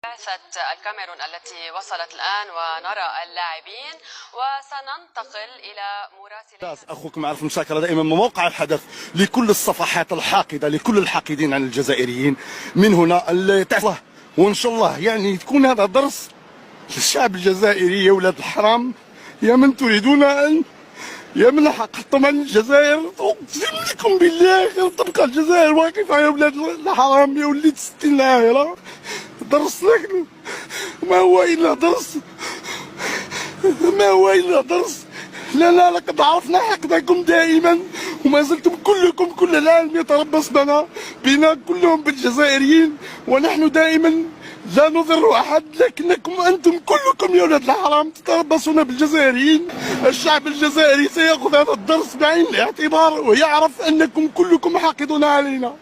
بعثة الكاميرون التي وصلت الآن ونرى اللاعبين، وسننتقل إلى مراسل أخوكم عارف مشاكرة دائما من موقع الحدث لكل الصفحات الحاقدة، لكل الحاقدين عن الجزائريين من هنا اللي تعرفه. وإن شاء الله يعني تكون هذا درس للشعب الجزائري. يا ولاد الحرام، يا من تريدون أن يا من حقدتم عن الجزائر، اقسم لكم بالله غير تبقى الجزائر واقفة. يا ولاد الحرام، يا وليد 60 العاهرة، درس لك ما هو إلا درس، ما هو إلا درس. لا لقد عرفنا حقدكم دائما، وما زلتم كلكم كل العالم يتربص بنا كلهم بالجزائريين، ونحن دائما لا نضر أحد، لكنكم أنتم كلكم يا ولاد الحرام تتربصون بالجزائريين. الشعب الجزائري سيأخذ هذا الدرس بعين الاعتبار، ويعرف أنكم كلكم حاقدون علينا.